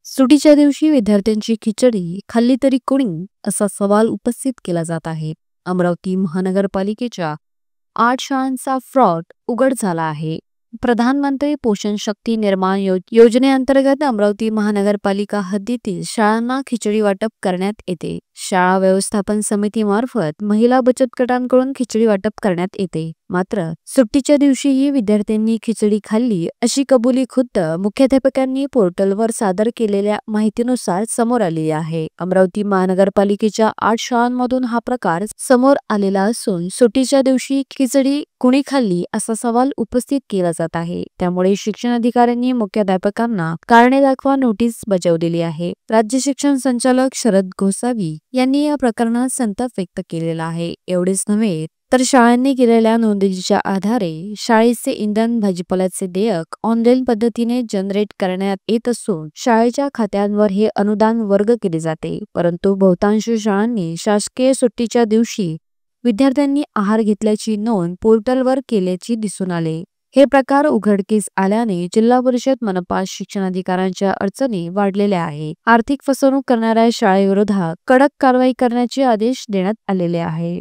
सुट्टीच्या दिवशी विद्यार्थ्यांची खिचडी खाल्ली तरी कोणी, असा सवाल उपस्थित केला जात आहे. अमरावती महानगरपालिकेच्या 8 शाळांचा फ्रॉड उघड झाला आहे. प्रधानमंत्री पोषण शक्ती निर्माण योजनेअंतर्गत अमरावती महानगरपालिका हद्दीतील शाळांना खिचडी वाटप करण्यात येते. शाळा व्यवस्थापन समितीमार्फत महिला बचत गटांकडून खिचडी वाटप करण्यात येते. मात्र सुट्टीच्या दिवशीही विद्यार्थ्यांनी खिचडी खाल्ली अशी कबुली खुद्द मुख्याध्यापकांनी पोर्टलवर सादर केलेल्या माहितीनुसार समोर आली आहे. अमरावती महानगरपालिकेच्या 8 शाळांमधून हा प्रकार समोर आलेला असून सुट्टीच्या दिवशी खिचडी कुणी खाल्ली असा सवाल उपस्थित केला जात आहे. त्यामुळे शिक्षण अधिकाऱ्यांनी मुख्याध्यापकांना कारणे दाखवा नोटीस बजावलेली आहे. राज्य शिक्षण संचालक शरद गोसावी यांनी या प्रकरणात संताप व्यक्त केलेला आहे. एवढेच नव्हे तर शाळांनी केलेल्या नोंदणीच्या आधारे शाळेचे इंधन, भाजीपाल्याचे देयक ऑनलाईन पद्धतीने जनरेट करण्यात येत असून शाळेच्या खात्यांवर हे अनुदान वर्ग केले जाते. परंतु बहुतांश शाळांनी शासकीय सुट्टीच्या दिवशी विद्यार्थ्यांनी आहार घेतल्याची नोंद पोर्टलवर केल्याची दिसून आले. हे प्रकार उघडकीस आल्याने जिल्हा परिषद, मनपा शिक्षणाधिकाऱ्यांच्या अडचणी वाढलेल्या आहे. आर्थिक फसवणूक करणाऱ्या शाळेविरोधात कडक कारवाई करण्याचे आदेश देण्यात आलेले आहे.